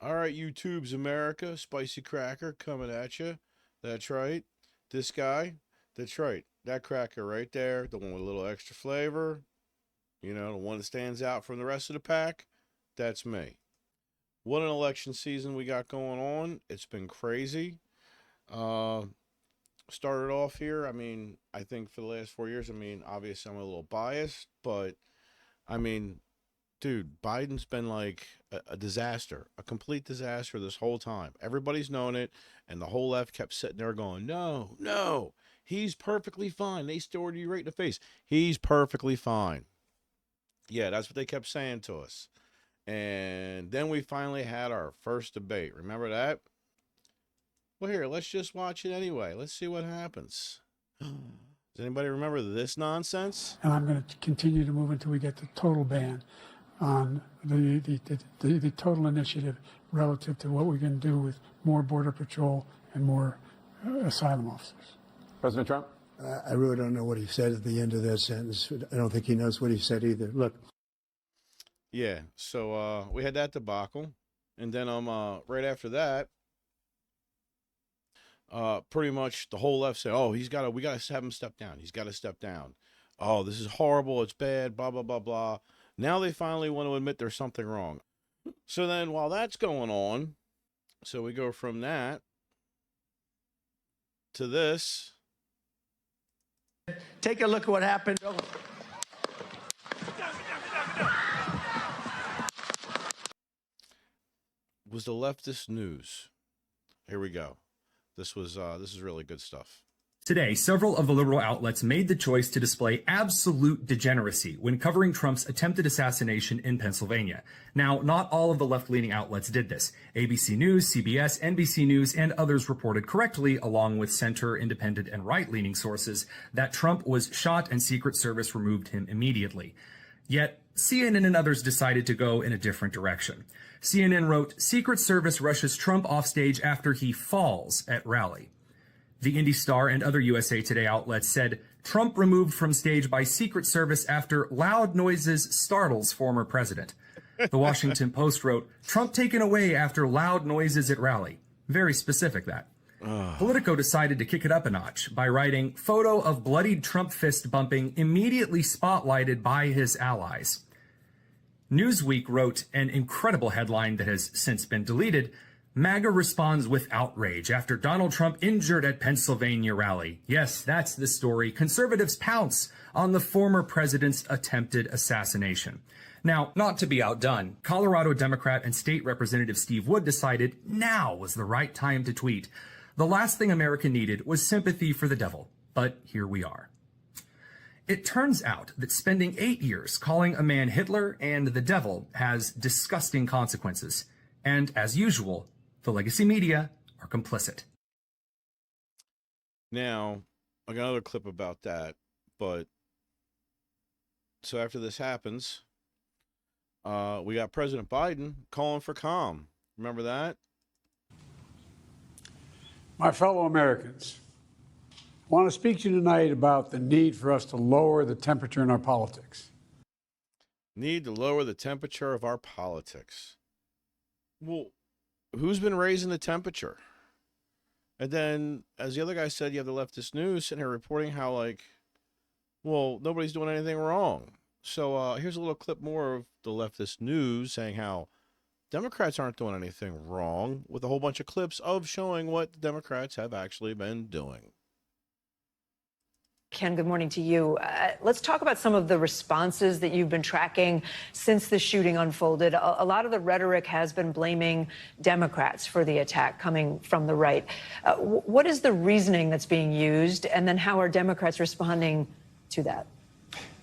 All right, YouTube's America, Spicy Cracker coming at you. That's right. This guy, that's right. That cracker right there, the one with a little extra flavor, the one that stands out from the rest of the pack, that's me. What an election season we got going on. It's been crazy. Started off here, I think for the last 4 years, obviously I'm a little biased, but dude, Biden's been like a disaster, a complete disaster this whole time. Everybody's known it, and the whole left kept sitting there going, no, he's perfectly fine. They stared you right in the face. He's perfectly fine. Yeah, that's what they kept saying to us. And then we finally had our first debate. Remember that? Well, here, let's just watch it anyway. Let's see what happens. Does anybody remember this nonsense? And I'm going to continue to move until we get the total ban on the total initiative relative to what we can do with more Border Patrol and more asylum officers. President Trump? I really don't know what he said at the end of that sentence. I don't think he knows what he said either. Look. Yeah, so we had that debacle. And then right after that, pretty much the whole left said, oh, we got to have him step down. He's got to step down. Oh, this is horrible. It's bad, blah, blah, blah, blah. Now they finally want to admit there's something wrong. So then while that's going on, so we go from that to this. Take a look at what happened. Was the leftist news. Here we go. This is really good stuff. Today, several of the liberal outlets made the choice to display absolute degeneracy when covering Trump's attempted assassination in Pennsylvania. Now, not all of the left-leaning outlets did this. ABC News, CBS, NBC News, and others reported correctly, along with center, independent, and right-leaning sources, that Trump was shot and Secret Service removed him immediately. Yet, CNN and others decided to go in a different direction. CNN wrote, Secret Service rushes Trump off stage after he falls at rally. The Indy Star and other USA Today outlets said Trump removed from stage by Secret Service after loud noises startles former president. The Washington Post wrote, Trump taken away after loud noises at rally. Very specific, that. Politico decided to kick it up a notch by writing, photo of bloodied Trump fist bumping immediately spotlighted by his allies. Newsweek wrote an incredible headline that has since been deleted. MAGA responds with outrage after Donald Trump injured at Pennsylvania rally. Yes, that's the story. Conservatives pounce on the former president's attempted assassination. Now, not to be outdone, Colorado Democrat and State Representative Steve Wood decided now was the right time to tweet. The last thing America needed was sympathy for the devil. But here we are. It turns out that spending 8 years calling a man Hitler and the devil has disgusting consequences. And as usual, the legacy media are complicit. Now, I got another clip about that, but so after this happens, we got President Biden calling for calm. Remember that? My fellow Americans, I want to speak to you tonight about the need for us to lower the temperature in our politics. Need to lower the temperature of our politics. Well, who's been raising the temperature? And then, as the other guy said, you have the leftist news sitting here reporting how, nobody's doing anything wrong. So here's a little clip more of the leftist news saying how Democrats aren't doing anything wrong, with a whole bunch of clips of showing what the Democrats have actually been doing. Ken, good morning to you. Let's talk about some of the responses that you've been tracking since the shooting unfolded. A lot of the rhetoric has been blaming Democrats for the attack coming from the right. What is the reasoning that's being used, and then how are Democrats responding to that?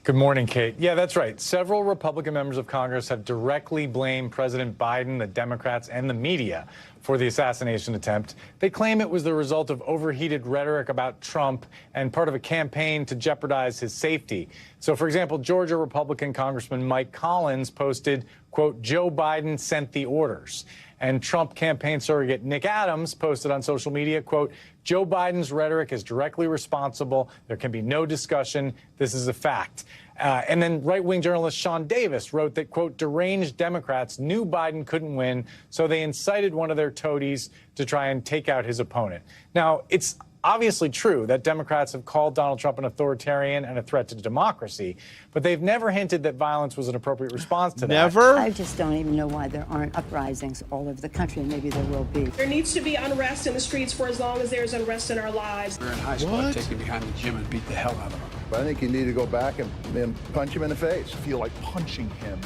Good morning, Kate. Yeah, that's right. Several Republican members of Congress have directly blamed President Biden, the Democrats, and the media for the assassination attempt. They claim it was the result of overheated rhetoric about Trump and part of a campaign to jeopardize his safety. So, for example, Georgia Republican Congressman Mike Collins posted, quote, Joe Biden sent the orders. And Trump campaign surrogate Nick Adams posted on social media, quote, Joe Biden's rhetoric is directly responsible. There can be no discussion. This is a fact. And then right-wing journalist Sean Davis wrote that, quote, deranged Democrats knew Biden couldn't win, so they incited one of their toadies to try and take out his opponent. Now, it's obviously true that Democrats have called Donald Trump an authoritarian and a threat to democracy, but they've never hinted that violence was an appropriate response to that. Never? I just don't even know why there aren't uprisings all over the country, and maybe there will be. There needs to be unrest in the streets for as long as there's unrest in our lives. We're in high school, I'd take you behind the gym and beat the hell out of him. I think you need to go back and punch him in the face. Feel like punching him.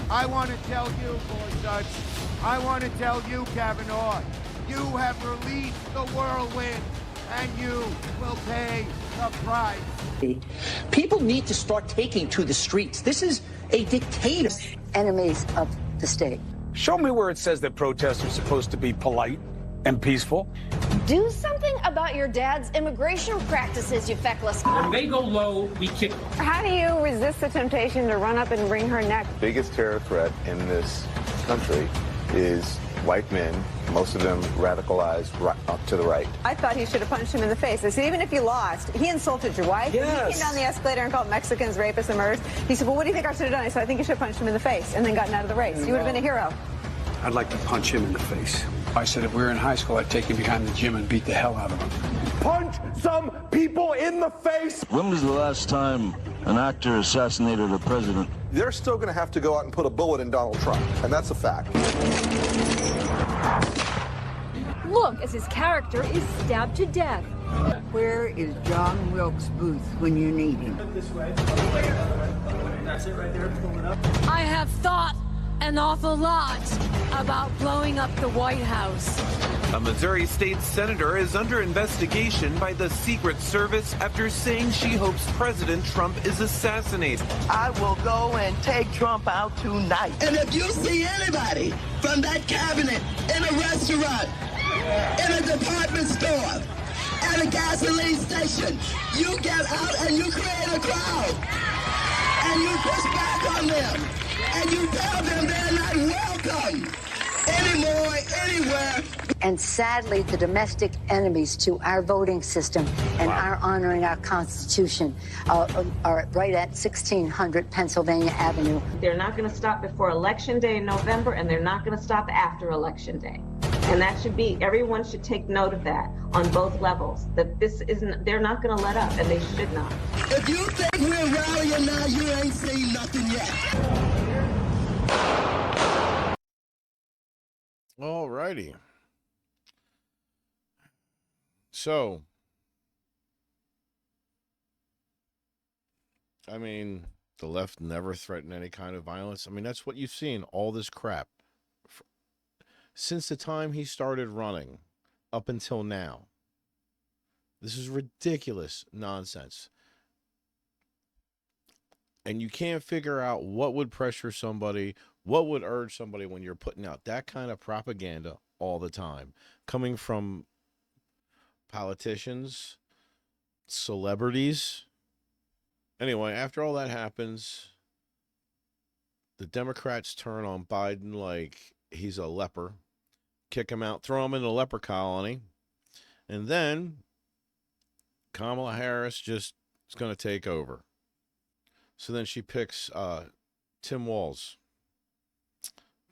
I want to tell you, Gorsuch, I want to tell you, Kavanaugh, you have released the whirlwind, and you will pay the price. People need to start taking to the streets. This is a dictator. Enemies of the state. Show me where it says that protests are supposed to be polite and peaceful. Do something about your dad's immigration practices, you feckless. When they go low, we kick them. How do you resist the temptation to run up and wring her neck? The biggest terror threat in this country is white men, most of them radicalized up to the right. I thought he should have punched him in the face. I said, even if you lost, he insulted your wife. Yes. He came down the escalator and called Mexicans rapists and murderers. He said, well, what do you think I should have done? I said, I think you should have punched him in the face and then gotten out of the race. You would have been a hero. I'd like to punch him in the face. I said if we were in high school, I'd take him behind the gym and beat the hell out of him. Punch some people in the face. When was the last time an actor assassinated a president? They're still going to have to go out and put a bullet in Donald Trump, and that's a fact. Look as his character is stabbed to death. Where is John Wilkes Booth when you need him? I have thought an awful lot about blowing up the White House. A Missouri state senator is under investigation by the Secret Service after saying she hopes President Trump is assassinated. I will go and take Trump out tonight. And if you see anybody from that cabinet in a restaurant, in a department store, at a gasoline station, you get out and you create a crowd. And you push back on them. And you tell them they're not welcome anymore, anywhere. And sadly, the domestic enemies to our voting system and our honoring our Constitution are right at 1600 Pennsylvania Avenue. They're not going to stop before Election Day in November, and they're not going to stop after Election Day. And that should be, everyone should take note of that on both levels, that this isn't, they're not going to let up, and they should not. If you think we're rallying now, you ain't seen nothing yet. All righty. So, I mean, the left never threatened any kind of violence. I mean, that's what you've seen, all this crap. Since the time he started running up until now. This is ridiculous nonsense. And you can't figure out what would pressure somebody, what would urge somebody when you're putting out that kind of propaganda all the time, coming from politicians, celebrities. Anyway, after all that happens, the Democrats turn on Biden like he's a leper, kick him out, throw him in the leper colony, and then Kamala Harris just is going to take over. So then she picks Tim Walz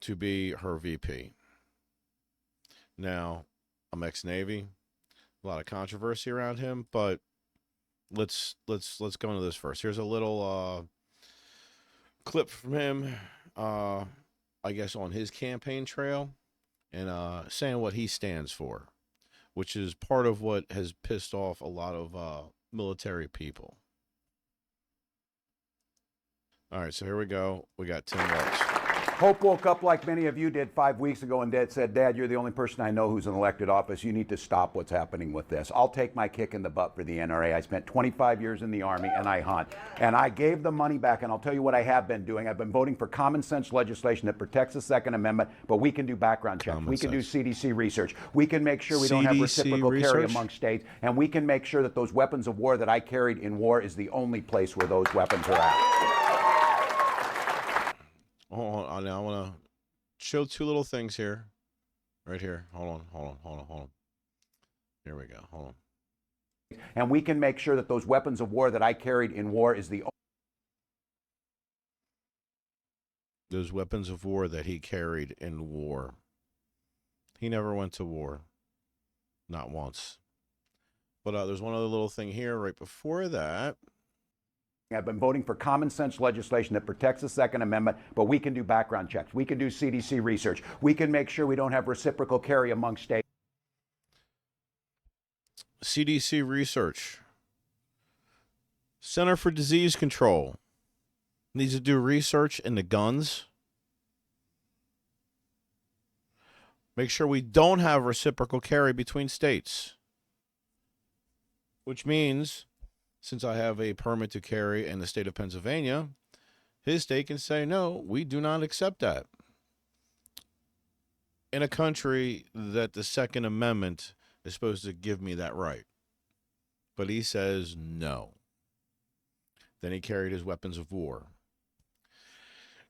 to be her VP. Now, I'm ex-Navy, a lot of controversy around him, but let's go into this first. Here's a little clip from him, I guess, on his campaign trail, and saying what he stands for, which is part of what has pissed off a lot of military people. All right, so here we go. We got Tim Walz. Hope woke up like many of you did 5 weeks ago and said, Dad, you're the only person I know who's in elected office. You need to stop what's happening with this. I'll take my kick in the butt for the NRA. I spent 25 years in the Army, and I hunt. And I gave the money back, and I'll tell you what I have been doing. I've been voting for common sense legislation that protects the Second Amendment, but we can do background checks. We can do CDC research. We can make sure we don't have reciprocal carry among states, and we can make sure that those weapons of war that I carried in war is the only place where those weapons are at. Hold on, now I want to show two little things here. Right here. Hold on. Here we go. Hold on. And we can make sure that those weapons of war that I carried in war is the Those weapons of war that he carried in war. He never went to war. Not once. But there's one other little thing here right before that. I've been voting for common sense legislation that protects the Second Amendment, but we can do background checks. We can do CDC research. We can make sure we don't have reciprocal carry among states. CDC research. Center for Disease Control needs to do research into guns. Make sure we don't have reciprocal carry between states. Which means, since I have a permit to carry in the state of Pennsylvania, his state can say, no, we do not accept that. In a country that the Second Amendment is supposed to give me that right. But he says no. Then he carried his weapons of war.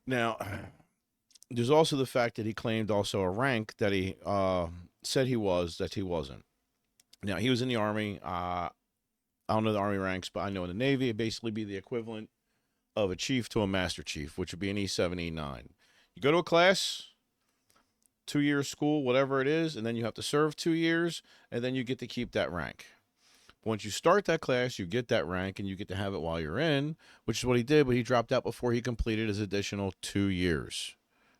Now, there's also the fact that he claimed also a rank that he said he was, that he wasn't. Now, he was in the Army. I don't know the Army ranks, but I know in the Navy, it'd basically be the equivalent of a chief to a master chief, which would be an E7, E9. You go to a class, 2 years school, whatever it is, and then you have to serve 2 years, and then you get to keep that rank. Once you start that class, you get that rank, and you get to have it while you're in, which is what he did, but he dropped out before he completed his additional 2 years.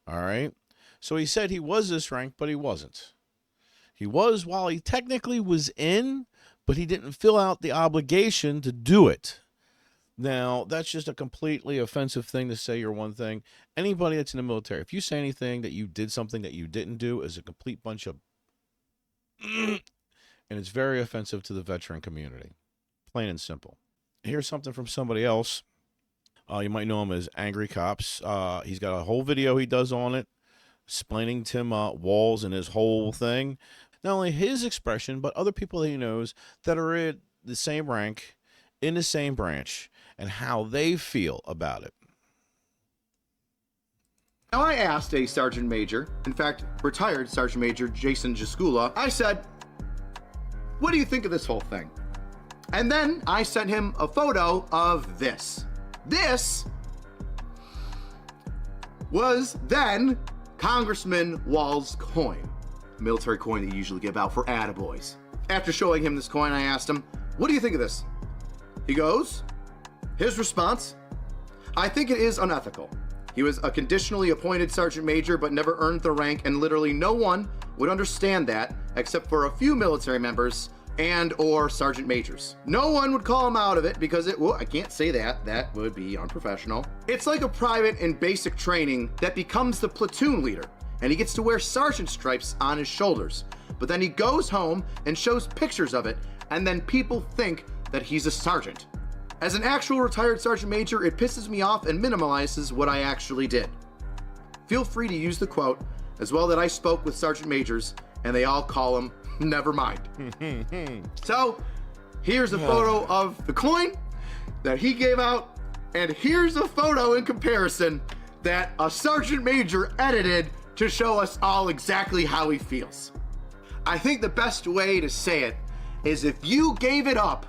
All right? So he said he was this rank, but he wasn't. He was while he technically was in, but he didn't fill out the obligation to do it. Now, that's just a completely offensive thing to say you're one thing. Anybody that's in the military, if you say anything that you did something that you didn't do, is a complete bunch of... and it's very offensive to the veteran community. Plain and simple. Here's something from somebody else. You might know him as Angry Cops. He's got a whole video he does on it, explaining Tim Walz and his whole thing. Not only his expression, but other people that he knows that are in the same rank, in the same branch, and how they feel about it. Now, I asked a Sergeant Major, in fact, retired Sergeant Major Jason Jaskula, I said, what do you think of this whole thing? And then I sent him a photo of this. This was then Congressman Walz's coin, a military coin that you usually give out for attaboys. After showing him this coin, I asked him, what do you think of this? He goes, his response, I think it is unethical. He was a conditionally appointed sergeant major but never earned the rank, and literally no one would understand that except for a few military members and or sergeant majors. No one would call him out of it because I can't say that, that would be unprofessional. It's like a private in basic training that becomes the platoon leader, and he gets to wear sergeant stripes on his shoulders. But then he goes home and shows pictures of it, and then people think that he's a sergeant. As an actual retired sergeant major, it pisses me off and minimalizes what I actually did. Feel free to use the quote as well that I spoke with sergeant majors, and they all call him never mind. So here's a photo of the coin that he gave out, and here's a photo in comparison that a sergeant major edited to show us all exactly how he feels. I think the best way to say it is if you gave it up,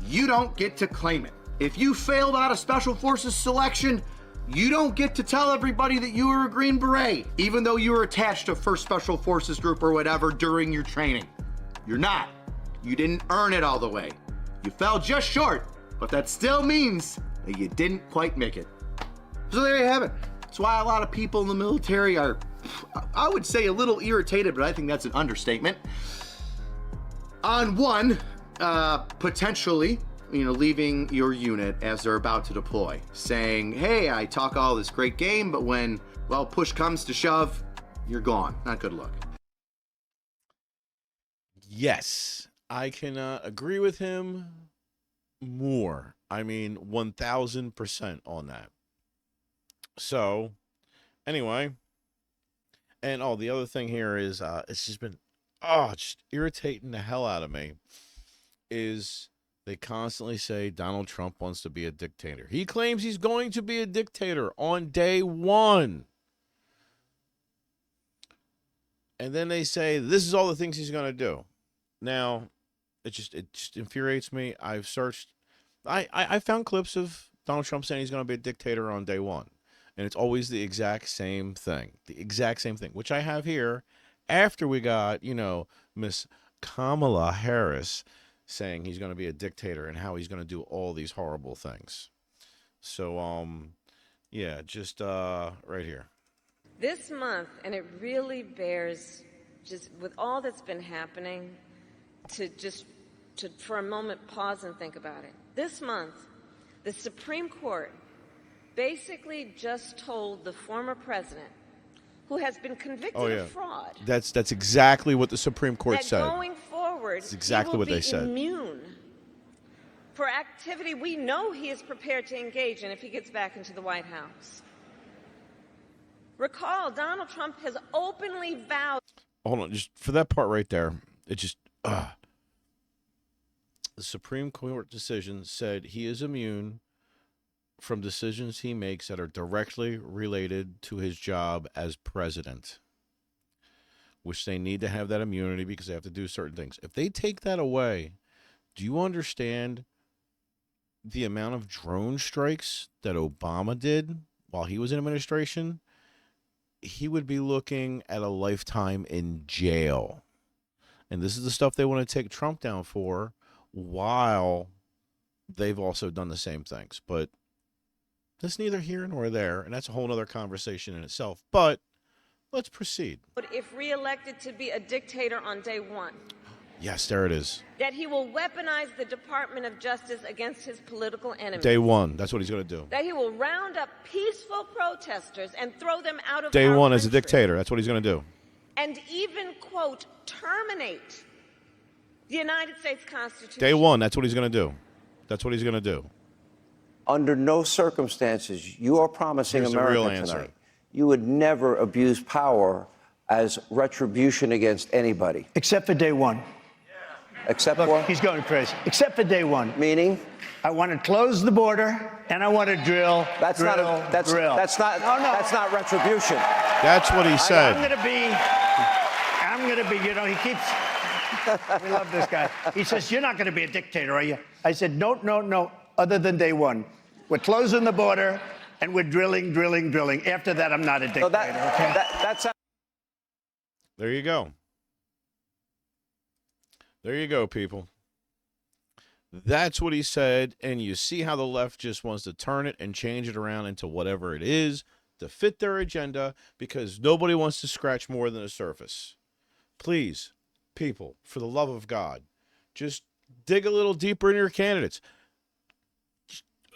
you don't get to claim it. If you failed out of Special Forces selection, you don't get to tell everybody that you were a Green Beret, even though you were attached to 1st Special Forces Group or whatever during your training. You're not. You didn't earn it all the way. You fell just short, but that still means that you didn't quite make it. So there you have it. That's why a lot of people in the military are, I would say, a little irritated, but I think that's an understatement. On one, potentially, leaving your unit as they're about to deploy, saying, hey, I talk all this great game, but when, well, push comes to shove, you're gone. Not good luck. Yes, I can agree with him more. I mean, 1000% on that. So, anyway, and the other thing here is, it's just been, just irritating the hell out of me, is they constantly say Donald Trump wants to be a dictator. He claims he's going to be a dictator on day one. And then they say, this is all the things he's going to do. Now, it just infuriates me. I've searched. I found clips of Donald Trump saying he's going to be a dictator on day one. And it's always the exact same thing. The exact same thing, which I have here after we got, Miss Kamala Harris saying he's going to be a dictator and how he's going to do all these horrible things. So, yeah, just right here. This month, and it really bears, just with all that's been happening, to for a moment pause and think about it. This month, the Supreme Court basically just told the former president, who has been convicted of fraud, That's exactly what the Supreme Court that said. going forward, That's exactly he will what they be said. immune for activity we know he is prepared to engage in if he gets back into the White House. Recall, Donald Trump has openly vowed. Hold on, just for that part right there, it just the Supreme Court decision said he is immune from decisions he makes that are directly related to his job as president, which they need to have that immunity because they have to do certain things. If they take that away, do you understand the amount of drone strikes that Obama did while he was in administration? He would be looking at a lifetime in jail. And this is the stuff they want to take Trump down for, while they've also done the same things. But that's neither here nor there, and that's a whole other conversation in itself. But let's proceed. If reelected to be a dictator on day one, Yes, there it is. that he will weaponize the Department of Justice against his political enemies. Day one, that's what he's going to do. That he will round up peaceful protesters and throw them out of Day our one as a country. dictator, that's what he's going to do. And even, quote, terminate the United States Constitution. Day one, that's what he's going to do. That's what he's going to do. Under no circumstances, you are promising Here's the real America answer. tonight, you would never abuse power as retribution against anybody. Except for day one. Except Look, for? he's going crazy. Except for day one. Meaning? I want to close the border and I want to drill. That's drill, not that's drill. that's not No, no. that's not retribution. That's what he said. I'm going to be, he keeps, we love this guy. He says, you're not going to be a dictator, are you? I said, no, other than day one. We're closing the border and we're drilling. After that, I'm not a dictator, okay? That's There you go. There you go, people. That's what he said, and you see how the left just wants to turn it and change it around into whatever it is to fit their agenda, because nobody wants to scratch more than the surface. Please, people, for the love of God, just dig a little deeper in your candidates.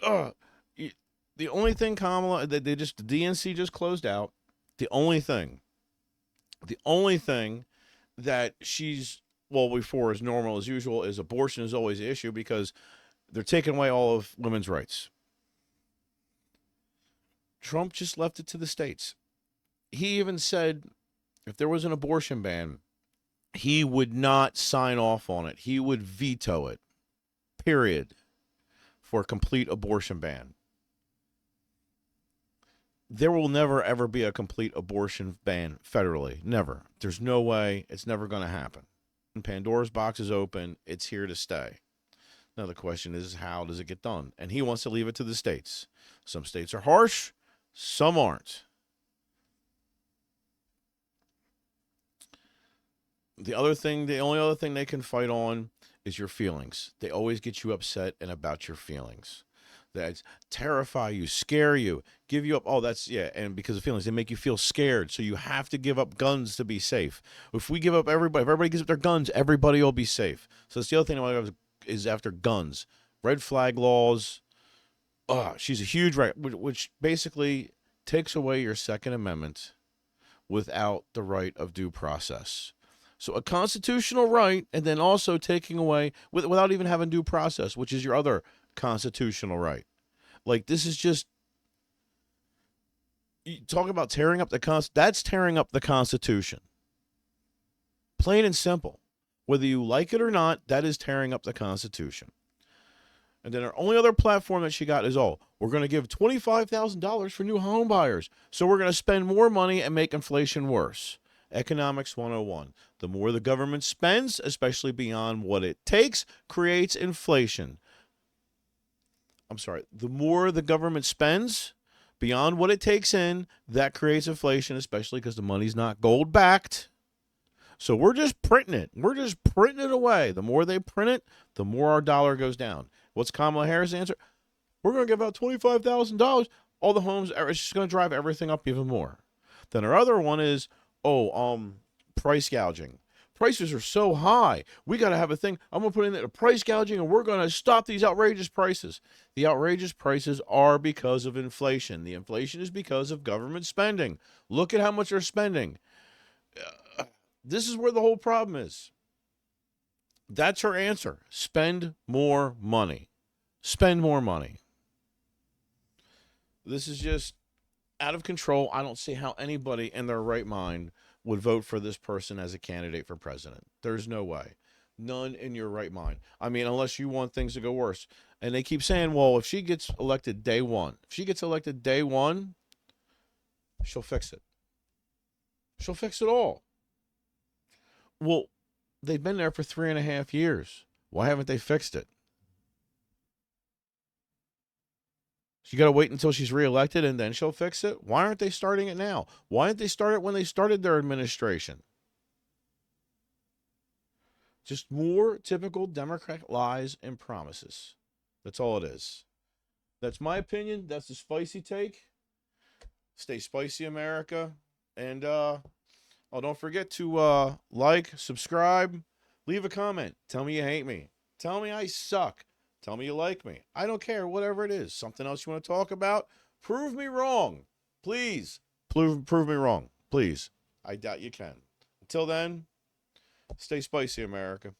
The only thing, Kamala, the DNC just closed out. The only thing that she's, well, before as normal as usual, is abortion is always the issue because they're taking away all of women's rights. Trump just left it to the states. He even said if there was an abortion ban, he would not sign off on it. He would veto it, period, for a complete abortion ban. There will never, ever be a complete abortion ban federally. Never. There's no way. It's never going to happen. And Pandora's box is open. It's here to stay. Now, the question is, how does it get done? And he wants to leave it to the states. Some states are harsh. Some aren't. The only other thing they can fight on is your feelings. They always get you upset and about your feelings. That terrify you, scare you, give you up. Oh, that's, yeah. And because of feelings, they make you feel scared. So you have to give up guns to be safe. If we give up if everybody gives up their guns, everybody will be safe. So that's the other thing I want to go is after guns. Red flag laws. She's a huge right, which basically takes away your Second Amendment without the right of due process. So a constitutional right, and then also taking away, without even having due process, which is your other constitutional right. Like, this is just, you talk about tearing up that's tearing up the Constitution. Plain and simple. Whether you like it or not, that is tearing up the Constitution. And then our only other platform that she got is, we're going to give $25,000 for new home buyers. So we're going to spend more money and make inflation worse. Economics 101. The more the government spends, especially beyond what it takes, creates inflation. I'm sorry. The more the government spends beyond what it takes in, that creates inflation, especially because the money's not gold backed. So we're just printing it. We're just printing it away. The more they print it, the more our dollar goes down. What's Kamala Harris' answer? We're going to give out $25,000. All the homes, it's just going to drive everything up even more. Then our other one is, price gouging. Prices are so high. We got to have a thing. I'm going to put in a price gouging, and we're going to stop these outrageous prices. The outrageous prices are because of inflation. The inflation is because of government spending. Look at how much they're spending. This is where the whole problem is. That's her answer. Spend more money. Spend more money. This is just out of control. I don't see how anybody in their right mind would vote for this person as a candidate for president. There's no way. None in your right mind. I mean, unless you want things to go worse. And they keep saying, well, if she gets elected day one, she'll fix it. She'll fix it all. Well, they've been there for 3.5 years. Why haven't they fixed it? You got to wait until she's reelected and then she'll fix it? Why aren't they starting it now? Why didn't they start it when they started their administration? Just more typical Democrat lies and promises. That's all it is. That's my opinion. That's the spicy take. Stay spicy, America. And don't forget to like, subscribe, leave a comment. Tell me you hate me. Tell me I suck. Tell me you like me. I don't care, whatever it is. Something else you want to talk about? Prove me wrong. Please. Prove me wrong. Please. I doubt you can. Until then, stay spicy, America.